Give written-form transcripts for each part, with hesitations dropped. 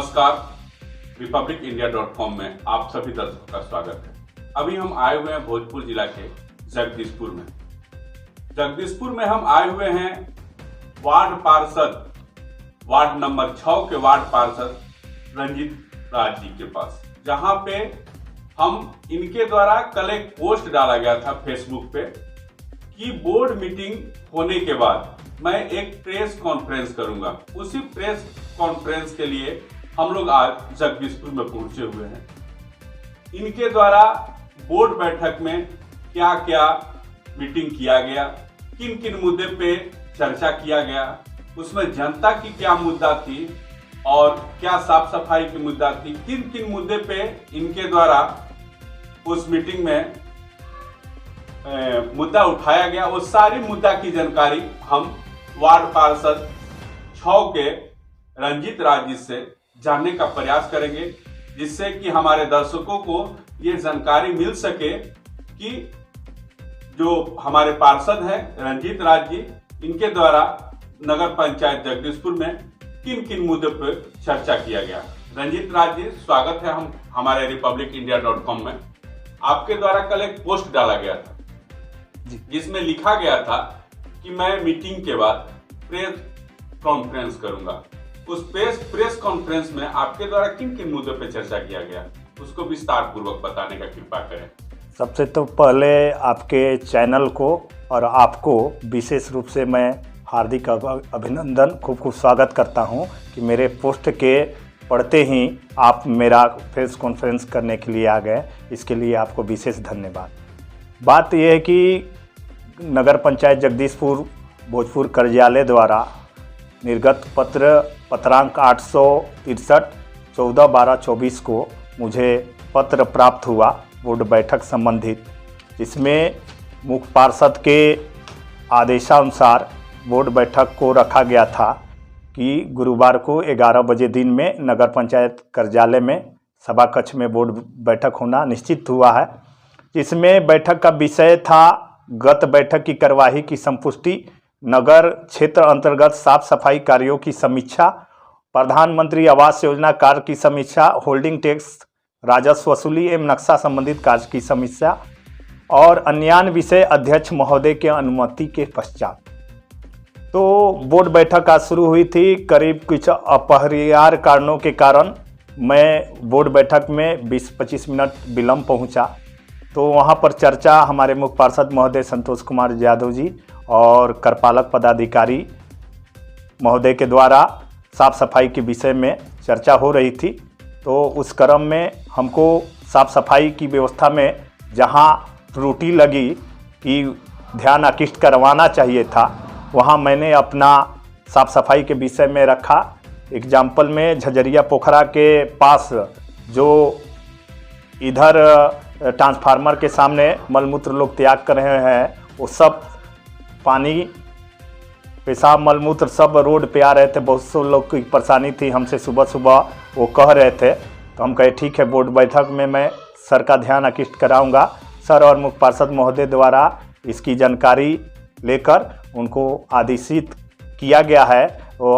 नमस्कार, republicindia.com में आप सभी दर्शकों का स्वागत है। अभी हम आए हुए हैं भोजपुर जिला के जगदीशपुर में। जगदीशपुर में हम आए हुए हैं वार्ड नंबर 6 के वार्ड पार्षद रंजीत राज जी के पास, जहां पे हम इनके द्वारा कल एक पोस्ट डाला गया था फेसबुक पे कि बोर्ड मीटिंग होने के बाद मैं एक प्रेस कॉन्फ्रेंस करूंगा। उसी प्रेस कॉन्फ्रेंस के लिए हम लोग आज जगदीशपुर में पहुंचे हुए हैं। इनके द्वारा बोर्ड बैठक में क्या क्या मीटिंग किया गया, किन किन मुद्दे पे चर्चा किया गया, उसमें जनता की क्या मुद्दा थी और क्या साफ सफाई की मुद्दा थी, किन किन मुद्दे पे इनके द्वारा उस मीटिंग में मुद्दा उठाया गया, वो सारी मुद्दा की जानकारी हम वार्ड पार्षद 6 के रंजीत राज जी से जानने का प्रयास करेंगे, जिससे कि हमारे दर्शकों को ये जानकारी मिल सके कि जो हमारे पार्षद हैं रंजीत राज जी, इनके द्वारा नगर पंचायत जगदीशपुर में किन किन मुद्दों पर चर्चा किया गया। रंजीत राज जी, स्वागत है हमारे republicindia.com में। आपके द्वारा कल एक पोस्ट डाला गया था जिसमें लिखा गया था कि मैं मीटिंग के बाद प्रेस कॉन्फ्रेंस करूंगा। उस प्रेस कॉन्फ्रेंस में आपके द्वारा किन किन मुद्दों पर चर्चा किया गया, उसको विस्तार पूर्वक बताने का कृपा करें। सबसे तो पहले आपके चैनल को और आपको विशेष रूप से मैं हार्दिक अभिनंदन, खूब खूब स्वागत करता हूं कि मेरे पोस्ट के पढ़ते ही आप मेरा प्रेस कॉन्फ्रेंस करने के लिए आ गए। इसके लिए आपको विशेष धन्यवाद। बात यह है कि नगर पंचायत जगदीशपुर भोजपुर कार्यालय द्वारा निर्गत पत्रांक 863 14/12/24 को मुझे पत्र प्राप्त हुआ बोर्ड बैठक संबंधित, जिसमें मुख्य पार्षद के आदेशानुसार बोर्ड बैठक को रखा गया था कि गुरुवार को 11 बजे दिन में नगर पंचायत कार्यालय में सभा कक्ष में बोर्ड बैठक होना निश्चित हुआ है। इसमें बैठक का विषय था गत बैठक की कार्यवाही की संपुष्टि, नगर क्षेत्र अंतर्गत साफ सफाई कार्यों की समीक्षा, प्रधानमंत्री आवास योजना कार्य की समीक्षा, होल्डिंग टैक्स राजस्व वसूली एवं नक्शा संबंधित कार्य की समीक्षा और अन्य विषय अध्यक्ष महोदय के अनुमति के पश्चात। तो बोर्ड बैठक आज शुरू हुई थी। करीब कुछ अपरिहार्य कारणों के कारण मैं बोर्ड बैठक में 20-25 मिनट विलम्ब पहुंचा। तो वहां पर चर्चा हमारे मुख्य पार्षद महोदय संतोष कुमार यादव जी और कार्यपालक पदाधिकारी महोदय के द्वारा साफ सफाई के विषय में चर्चा हो रही थी। तो उस क्रम में हमको साफ सफाई की व्यवस्था में जहां त्रुटि लगी कि ध्यान आकृष्ट करवाना चाहिए था, वहां मैंने अपना साफ सफाई के विषय में रखा। एग्जाम्पल में झजरिया पोखरा के पास जो इधर ट्रांसफार्मर के सामने मलमूत्र लोग त्याग कर रहे हैं, वो सब पानी पेशाब मलमूत्र सब रोड पे आ रहे थे। बहुत से लोग की परेशानी थी, हमसे सुबह सुबह वो कह रहे थे। तो हम कहे ठीक है, बोर्ड बैठक में मैं सर का ध्यान आकृष्ट कराऊंगा। सर और मुख्य पार्षद महोदय द्वारा इसकी जानकारी लेकर उनको आदेशित किया गया है। वो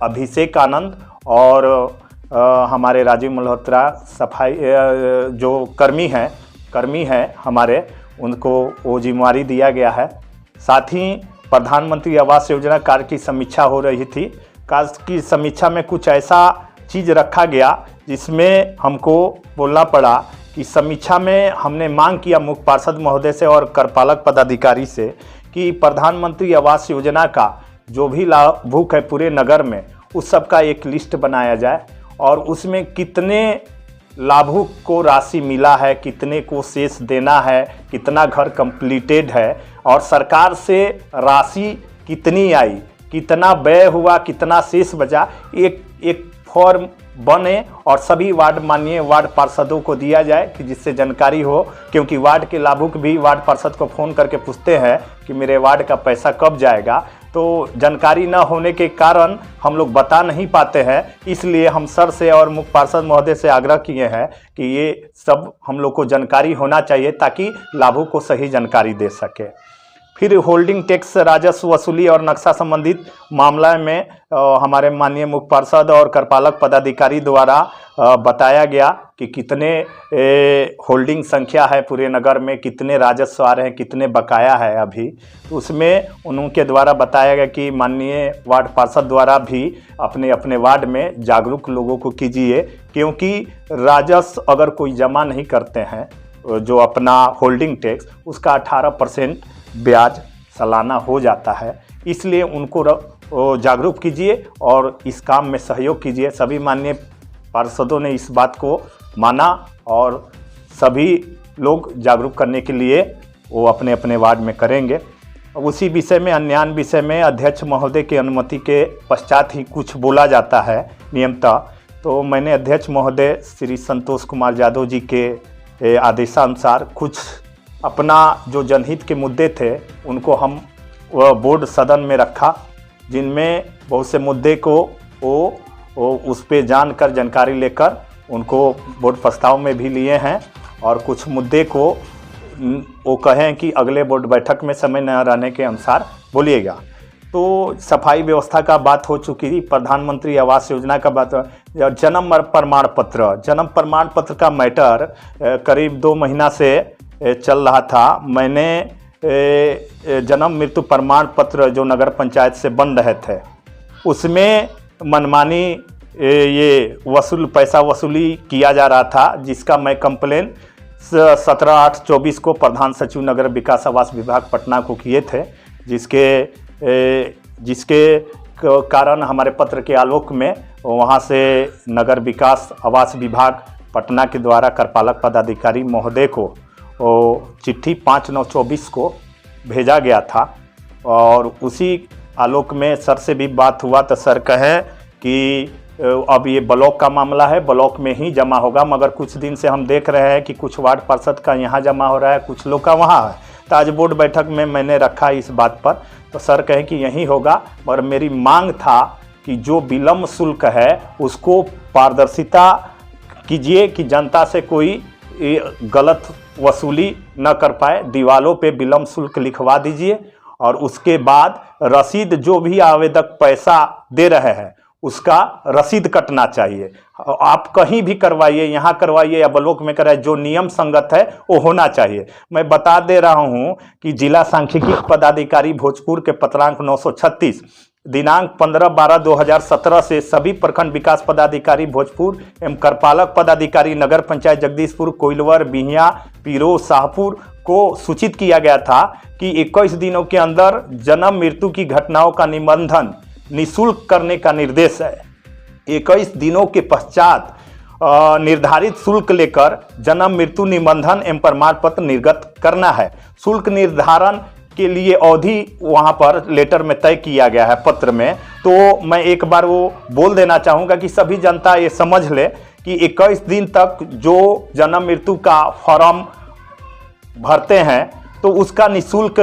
अभिषेक आनंद और हमारे राजीव मल्होत्रा सफाई जो कर्मी हैं हमारे, उनको वो जिम्मेवारी दिया गया है। साथ ही प्रधानमंत्री आवास योजना कार्य की समीक्षा हो रही थी। कार्य की समीक्षा में कुछ ऐसा चीज़ रखा गया जिसमें हमको बोलना पड़ा कि समीक्षा में हमने मांग किया मुख्य पार्षद महोदय से और कार्यपालक पदाधिकारी से कि प्रधानमंत्री आवास योजना का जो भी लाभुक है पूरे नगर में, उस सब का एक लिस्ट बनाया जाए और उसमें कितने लाभुक को राशि मिला है, कितने को शेष देना है, कितना घर कंप्लीटेड है और सरकार से राशि कितनी आई, कितना व्यय हुआ, कितना शेष बचा, एक फॉर्म बने और सभी माननीय वार्ड पार्षदों को दिया जाए कि जिससे जानकारी हो। क्योंकि वार्ड के लाभुक भी वार्ड पार्षद को फ़ोन करके पूछते हैं कि मेरे वार्ड का पैसा कब जाएगा। तो जानकारी न होने के कारण हम लोग बता नहीं पाते हैं। इसलिए हम सर से और मुख्य पार्षद महोदय से आग्रह किए हैं कि ये सब हम लोग को जानकारी होना चाहिए ताकि लाभुक को सही जानकारी दे सके। फिर होल्डिंग टैक्स राजस्व वसूली और नक्शा संबंधित मामला में हमारे माननीय मुख्य पार्षद और करपालक पदाधिकारी द्वारा बताया गया कि कितने होल्डिंग संख्या है पूरे नगर में, कितने राजस्व आ रहे हैं, कितने बकाया है अभी। तो उसमें उनके द्वारा बताया गया कि माननीय वार्ड पार्षद द्वारा भी अपने अपने वार्ड में जागरूक लोगों को कीजिए, क्योंकि राजस्व अगर कोई जमा नहीं करते हैं जो अपना होल्डिंग टैक्स, उसका 18% ब्याज सालाना हो जाता है। इसलिए उनको जागरूक कीजिए और इस काम में सहयोग कीजिए। सभी माननीय पार्षदों ने इस बात को माना और सभी लोग जागरूक करने के लिए वो अपने अपने वार्ड में करेंगे। उसी विषय में, अन्य विषय में अध्यक्ष महोदय की अनुमति के पश्चात ही कुछ बोला जाता है नियमतः। तो मैंने अध्यक्ष महोदय श्री संतोष कुमार यादव जी के आदेशानुसार कुछ अपना जो जनहित के मुद्दे थे उनको हम बोर्ड सदन में रखा, जिनमें बहुत से मुद्दे को वो उस पर जानकारी लेकर उनको बोर्ड प्रस्ताव में भी लिए हैं और कुछ मुद्दे को वो कहें कि अगले बोर्ड बैठक में समय न रहने के अनुसार बोलिएगा। तो सफाई व्यवस्था का बात हो चुकी, प्रधानमंत्री आवास योजना का बात, जन्म प्रमाण पत्र का मैटर करीब 2 महीना से चल रहा था। मैंने जन्म मृत्यु प्रमाण पत्र जो नगर पंचायत से बन रहे थे उसमें मनमानी ये पैसा वसूली किया जा रहा था, जिसका मैं कंप्लेन 17/8/24 को प्रधान सचिव नगर विकास आवास विभाग पटना को किए थे, जिसके कारण हमारे पत्र के आलोक में वहाँ से नगर विकास आवास विभाग पटना के द्वारा करपालक पदाधिकारी महोदय को चिट्ठी 5/9/24 को भेजा गया था। और उसी आलोक में सर से भी बात हुआ तो सर कहे कि अब ये ब्लॉक का मामला है, ब्लॉक में ही जमा होगा, मगर कुछ दिन से हम देख रहे हैं कि कुछ वार्ड पार्षद का यहाँ जमा हो रहा है, कुछ लोग का वहाँ है। तो आज बोर्ड बैठक में मैंने रखा इस बात पर, तो सर कहे कि यही होगा। मगर मेरी मांग था कि जो विलम्ब शुल्क है उसको पारदर्शिता कीजिए कि जनता से कोई गलत वसूली न कर पाए। दीवालों पे विलम्ब शुल्क लिखवा दीजिए और उसके बाद रसीद, जो भी आवेदक पैसा दे रहे हैं उसका रसीद कटना चाहिए। आप कहीं भी करवाइए, यहाँ करवाइए या ब्लॉक में कराइए, जो नियम संगत है वो होना चाहिए। मैं बता दे रहा हूँ कि जिला सांख्यिकी पदाधिकारी भोजपुर के पत्रांक 936 दिनांक 15/12/2017 से सभी प्रखंड विकास पदाधिकारी भोजपुर एवं करपालक पदाधिकारी नगर पंचायत जगदीशपुर, कोइलवर, बिहिया, पीरो, शाहपुर को सूचित किया गया था कि 21 दिनों के अंदर जन्म मृत्यु की घटनाओं का निबंधन निःशुल्क करने का निर्देश है। 21 दिनों के पश्चात निर्धारित शुल्क लेकर जन्म मृत्यु निबंधन एवं प्रमाण पत्र निर्गत करना है। शुल्क निर्धारण के लिए अवधि वहां पर लेटर में तय किया गया है, पत्र में। तो मैं एक बार वो बोल देना चाहूँगा कि सभी जनता ये समझ ले कि 21 दिन तक जो जन्म मृत्यु का फॉर्म भरते हैं तो उसका निःशुल्क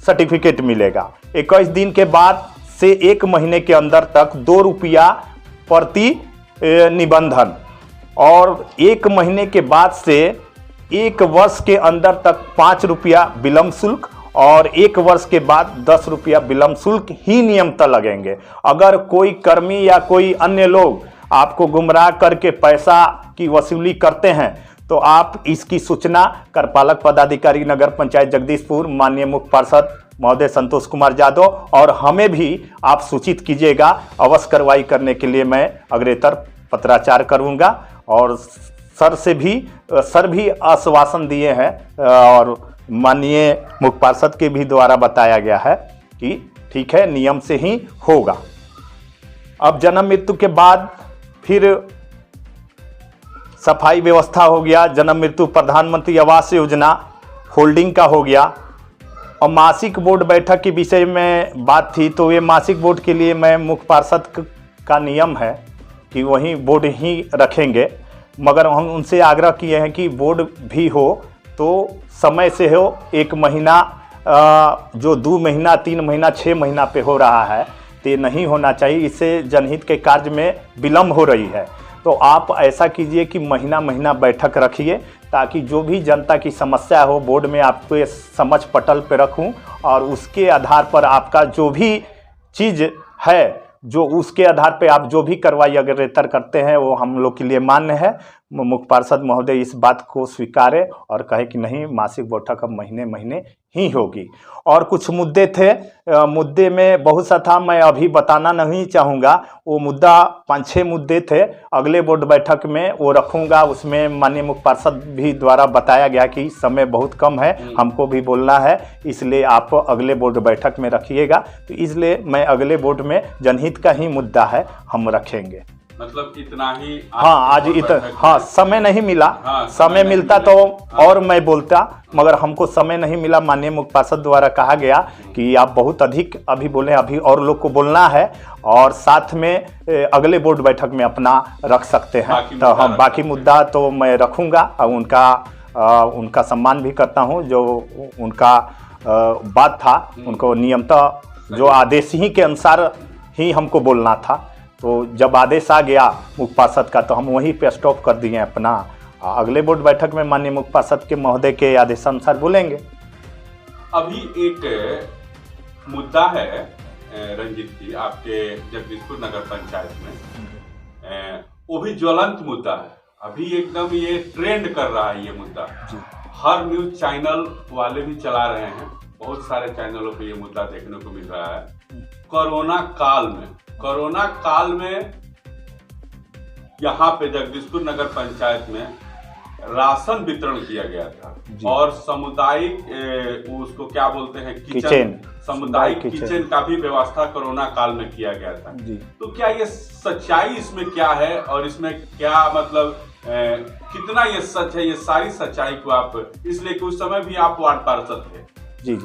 सर्टिफिकेट मिलेगा। 21 दिन के बाद से 1 महीने के अंदर तक 2 रुपया प्रति निबंधन, और 1 महीने के बाद से 1 वर्ष के अंदर तक 5 रुपया विलम्ब शुल्क और 1 वर्ष के बाद 10 रुपया विलम्ब शुल्क ही नियमतः लगेंगे। अगर कोई कर्मी या कोई अन्य लोग आपको गुमराह करके पैसा की वसूली करते हैं तो आप इसकी सूचना करपालक पदाधिकारी नगर पंचायत जगदीशपुर माननीय मुख्य पार्षद महोदय संतोष कुमार यादव और हमें भी आप सूचित कीजिएगा। अवश्य कार्रवाई करने के लिए मैं अग्रेतर पत्राचार करूंगा। और सर भी आश्वासन दिए हैं और माननीय मुख्य पार्षद के भी द्वारा बताया गया है कि ठीक है, नियम से ही होगा। अब जन्म मृत्यु के बाद फिर सफाई व्यवस्था हो गया, जन्म मृत्यु प्रधानमंत्री आवास योजना होल्डिंग का हो गया। और मासिक बोर्ड बैठक के विषय में बात थी, तो ये मासिक बोर्ड के लिए मैं मुख्य पार्षद का नियम है कि वही बोर्ड ही रखेंगे, मगर हम उनसे आग्रह किए हैं कि बोर्ड भी हो तो समय से हो। 1 महीना जो 2 महीना 3 महीना 6 महीना पे हो रहा है तो ये नहीं होना चाहिए। इससे जनहित के कार्य में विलम्ब हो रही है। तो आप ऐसा कीजिए कि महीना महीना बैठक रखिए, ताकि जो भी जनता की समस्या हो बोर्ड में आपको समझ पटल पे रखूं, और उसके आधार पर आपका जो भी चीज़ है, जो उसके आधार पे आप जो भी कार्रवाई अग्रेतर करते हैं वो हम लोग के लिए मान्य है। मुख्य पार्षद महोदय इस बात को स्वीकारे और कहे कि नहीं, मासिक बैठक अब महीने महीने ही होगी। और कुछ मुद्दे थे, मुद्दे में बहुत सा था, मैं अभी बताना नहीं चाहूँगा। वो मुद्दा 5-6 मुद्दे थे, अगले बोर्ड बैठक में वो रखूँगा। उसमें माननीय मुख्य पार्षद भी द्वारा बताया गया कि समय बहुत कम है, हमको भी बोलना है, इसलिए आप अगले बोर्ड बैठक में रखिएगा। तो इसलिए मैं अगले बोर्ड में जनहित का ही मुद्दा है, हम रखेंगे। मतलब इतना ही? हाँ, आज इतना, हाँ, समय नहीं मिला। हाँ, समय मिलता तो और मैं बोलता, मगर हमको समय नहीं मिला। माननीय मुख्य पार्षद द्वारा कहा गया कि आप बहुत अधिक अभी बोले, अभी और लोग को बोलना है, और साथ में अगले बोर्ड बैठक में अपना रख सकते हैं। तो हम बाकी मुद्दा तो मैं रखूँगा, और उनका सम्मान भी करता हूँ। जो उनका बात था, उनको नियमतः जो आदेश ही के अनुसार ही हमको बोलना था, तो जब आदेश आ गया मुख्य पार्षद का, तो हम वहीं पे स्टॉप कर दिए अपना। अगले बोर्ड बैठक में माननीय मुख्य पार्षद के महोदय के आदेशानुसार बोलेंगे। अभी एक मुद्दा है रंजीत जी, आपके जगदीशपुर नगर पंचायत में, वो भी ज्वलंत मुद्दा है। अभी एकदम ये ट्रेंड कर रहा है ये मुद्दा, हर न्यूज चैनल वाले भी चला रहे हैं, बहुत सारे चैनलों पे ये मुद्दा देखने को मिल रहा है। कोरोना काल में यहाँ पे जगदीशपुर नगर पंचायत में राशन वितरण किया गया था, और सामुदायिक उसको क्या बोलते हैं, किचन, सामुदायिक किचन का भी व्यवस्था कोरोना काल में किया गया था। तो क्या ये सच्चाई इसमें क्या है, और इसमें क्या मतलब कितना ये सच है? ये सारी सच्चाई को आप, इसलिए कि उस समय भी आप वार्ड पार्षद थे, जी,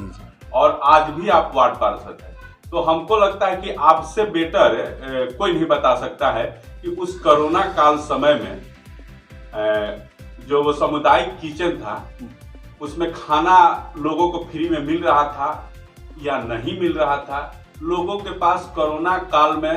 और आज भी आप वार्ड पार्षद हैं, तो हमको लगता है कि आपसे बेटर कोई नहीं बता सकता है कि उस कोरोना काल समय में जो वो सामुदायिक किचन था, उसमें खाना लोगों को फ्री में मिल रहा था या नहीं मिल रहा था। लोगों के पास कोरोना काल में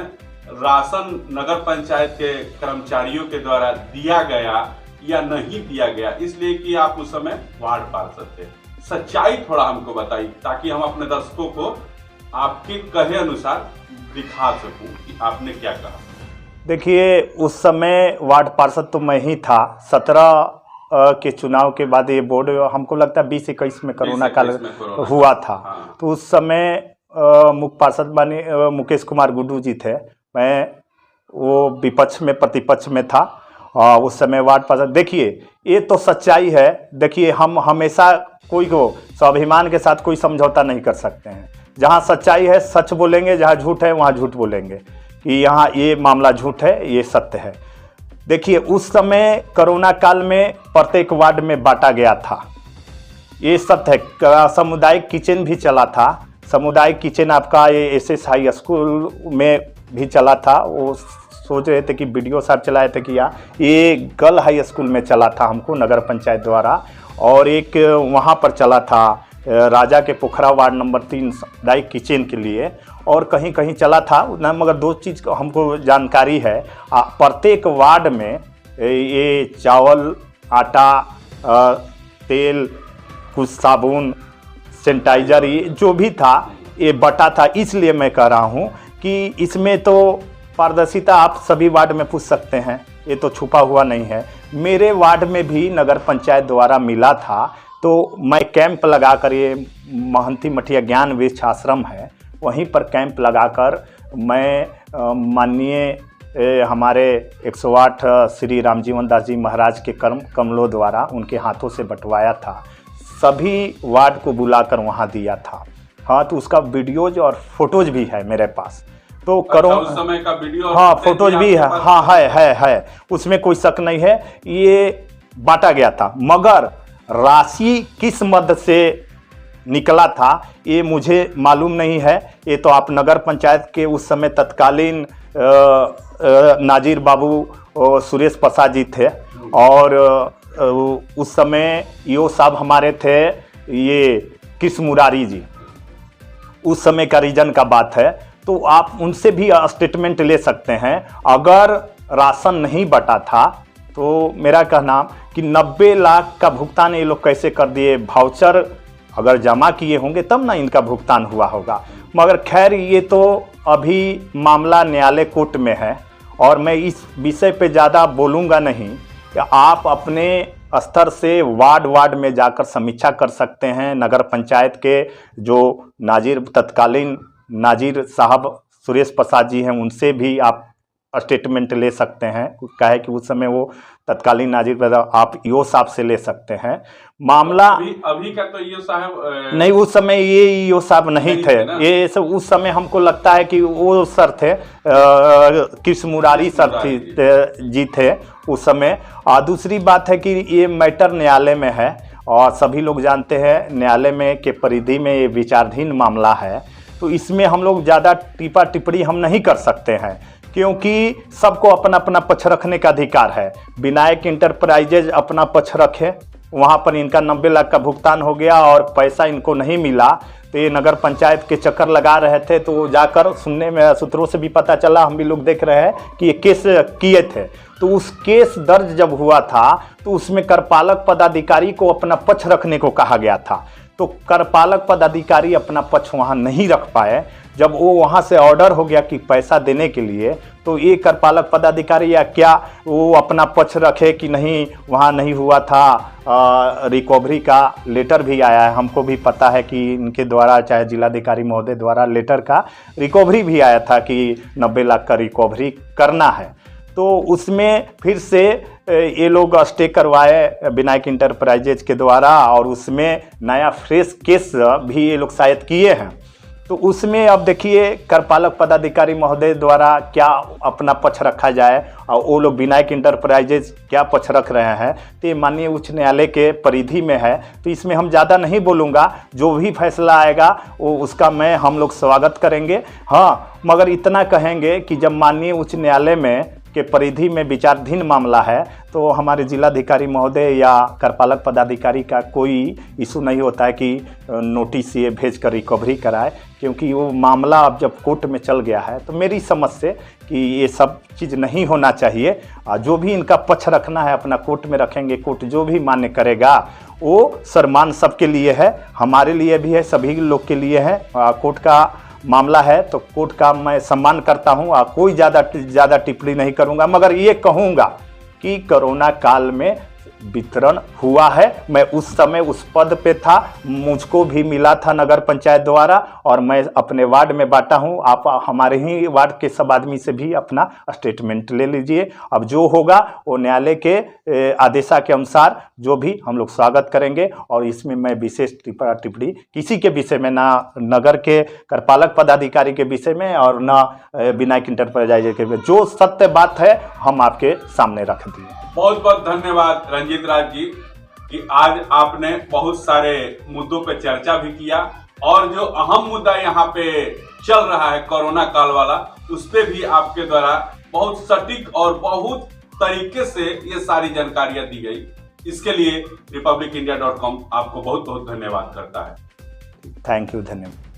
राशन नगर पंचायत के कर्मचारियों के द्वारा दिया गया या नहीं दिया गया, इसलिए कि आप उस समय वार्ड पार्षद थे। सच्चाई थोड़ा हमको बताइए, ताकि हम अपने दर्शकों को आपके कहे अनुसार दिखा सकूं कि आपने क्या कहा। देखिए, उस समय वार्ड पार्षद तो मैं ही था। 17 के चुनाव के बाद ये बोर्ड, हमको लगता है 20-21 में कोरोना काल हुआ था। हाँ। तो उस समय मुख्य पार्षद मानी मुकेश कुमार गुड्डू जी थे, मैं वो विपक्ष में प्रतिपक्ष में था उस समय वार्ड पार्षद। देखिए, ये तो सच्चाई है। देखिए, हम हमेशा कोई को स्वाभिमान के साथ कोई समझौता नहीं कर सकते हैं। जहाँ सच्चाई है सच बोलेंगे, जहाँ झूठ है वहाँ झूठ बोलेंगे कि यहाँ ये मामला झूठ है, ये सत्य है। देखिए, उस समय कोरोना काल में प्रत्येक वार्ड में बांटा गया था, ये सत्य है। सामुदायिक किचन भी चला था। सामुदायिक किचन आपका ये एसएस हाई स्कूल में भी चला था। वो सोच रहे थे कि BDO साहब चलाए थे कि ये गर्ल हाई स्कूल में चला था हमको नगर पंचायत द्वारा, और एक वहाँ पर चला था राजा के पोखरा वार्ड नंबर 3 सामुदायिक किचन के लिए, और कहीं कहीं चला था ना। मगर 2 चीज़ को हमको जानकारी है, प्रत्येक वार्ड में ये चावल, आटा, तेल, कुछ साबुन, सैनिटाइजर, ये जो भी था ये बटा था। इसलिए मैं कह रहा हूँ कि इसमें तो पारदर्शिता आप सभी वार्ड में पूछ सकते हैं, ये तो छुपा हुआ नहीं है। मेरे वार्ड में भी नगर पंचायत द्वारा मिला था, तो मैं कैंप लगाकर, ये महंती मठिया ज्ञान वृक्ष आश्रम है, वहीं पर कैंप लगाकर मैं माननीय हमारे 108 श्री रामजीवन दास जी महाराज के कमलों द्वारा उनके हाथों से बंटवाया था। सभी वार्ड को बुलाकर वहाँ दिया था। हाँ, तो उसका वीडियोज और फोटोज भी है मेरे पास। तो उस समय का वीडियो, हाँ, फोटोज भी है। हाँ, है, उसमें कोई शक नहीं है। ये बांटा गया था, मगर राशि किस मद से निकला था ये मुझे मालूम नहीं है। ये तो आप नगर पंचायत के उस समय तत्कालीन नाजिर बाबू सुरेश प्रसाद जी थे, और उस समय ईओ साहब हमारे थे ये कृष्ण मुरारी जी। उस समय का रीजन का बात है, तो आप उनसे भी स्टेटमेंट ले सकते हैं। अगर राशन नहीं बटा था, तो मेरा कहना कि 90 लाख का भुगतान ये लोग कैसे कर दिए। वाउचर अगर जमा किए होंगे तब ना इनका भुगतान हुआ होगा। मगर खैर ये तो अभी मामला न्यायालय कोर्ट में है और मैं इस विषय पे ज़्यादा बोलूँगा नहीं। कि आप अपने स्तर से वार्ड में जाकर समीक्षा कर सकते हैं। नगर पंचायत के जो तत्कालीन नाजिर साहब सुरेश प्रसाद जी हैं, उनसे भी आप स्टेटमेंट ले सकते हैं। क्या है कि उस समय वो तत्कालीन नाजिर, आप ईओ साहब से ले सकते हैं मामला। अभी का तो ईओ साहब नहीं, उस समय ये ईओ साहब नहीं थे। ये सब उस समय हमको लगता है कि वो सर थे, कृष्ण मुरारी सर जी थे उस समय। और दूसरी बात है कि ये मैटर न्यायालय में है और सभी लोग जानते हैं न्यायालय में के परिधि में ये विचाराधीन मामला है, तो इसमें हम लोग ज़्यादा टिप्पा टिप्पणी हम नहीं कर सकते हैं, क्योंकि सबको अपना अपना पक्ष रखने का अधिकार है। विनायक इंटरप्राइजेज अपना पक्ष रखे, वहाँ पर इनका 90 लाख का भुगतान हो गया और पैसा इनको नहीं मिला, तो ये नगर पंचायत के चक्कर लगा रहे थे। तो जाकर सुनने में सूत्रों से भी पता चला, हम भी लोग देख रहे हैं कि ये केस किए थे। तो उस केस दर्ज जब हुआ था तो उसमें करपालक पदाधिकारी को अपना पक्ष रखने को कहा गया था, तो करपालक पदाधिकारी अपना पक्ष वहाँ नहीं रख पाए। जब वो वहाँ से ऑर्डर हो गया कि पैसा देने के लिए, तो ये करपालक पदाधिकारी या क्या वो अपना पक्ष रखे कि नहीं वहाँ नहीं हुआ था। रिकवरी का लेटर भी आया है, हमको भी पता है कि इनके द्वारा, चाहे जिलाधिकारी महोदय द्वारा लेटर का रिकवरी भी आया था कि 90 लाख का रिकवरी करना है। तो उसमें फिर से ये लोग स्टे करवाए विनायक इंटरप्राइजेज के द्वारा और उसमें नया फ्रेश केस भी ये लोग शायद किए हैं। तो उसमें अब देखिए करपालक पदाधिकारी महोदय द्वारा क्या अपना पक्ष रखा जाए और वो लोग विनायक इंटरप्राइजेज क्या पक्ष रख रहे हैं, तो ये माननीय उच्च न्यायालय के परिधि में है। तो इसमें हम ज़्यादा नहीं बोलूँगा, जो भी फैसला आएगा वो उसका हम लोग स्वागत करेंगे। हाँ, मगर इतना कहेंगे कि जब माननीय उच्च न्यायालय में के परिधि में विचाराधीन मामला है, तो हमारे जिलाधिकारी महोदय या करपालक पदाधिकारी का कोई इशू नहीं होता है कि नोटिस ये भेज कर रिकवरी कराए, क्योंकि वो मामला अब जब कोर्ट में चल गया है। तो मेरी समझ से कि ये सब चीज़ नहीं होना चाहिए। जो भी इनका पक्ष रखना है अपना कोर्ट में रखेंगे, कोर्ट जो भी मान्य करेगा वो सम्मान सबके लिए है, हमारे लिए भी है, सभी लोग के लिए है। कोर्ट का मामला है तो कोर्ट का मैं सम्मान करता हूँ, कोई ज़्यादा टिप्पणी नहीं करूँगा। मगर ये कहूँगा कि कोरोना काल में वितरण हुआ है, मैं उस समय उस पद पे था, मुझको भी मिला था नगर पंचायत द्वारा और मैं अपने वार्ड में बांटा हूँ। आप हमारे ही वार्ड के सब आदमी से भी अपना स्टेटमेंट ले लीजिए। अब जो होगा वो न्यायालय के आदेशा के अनुसार जो भी हम लोग स्वागत करेंगे। और इसमें मैं विशेष टिप्पणी किसी के विषय में, ना नगर के करपालक पदाधिकारी के विषय में और ना विनायक इंटरप्राइजेज के, जो सत्य बात है हम आपके सामने रख दिए। बहुत बहुत धन्यवाद रंजीत राज जी कि आज आपने बहुत सारे मुद्दों पे चर्चा भी किया और जो अहम मुद्दा यहाँ पे चल रहा है कोरोना काल वाला, उस पे भी आपके द्वारा बहुत सटीक और बहुत तरीके से ये सारी जानकारियां दी गई। इसके लिए republicindia.com आपको बहुत बहुत धन्यवाद करता है। थैंक यू, धन्यवाद।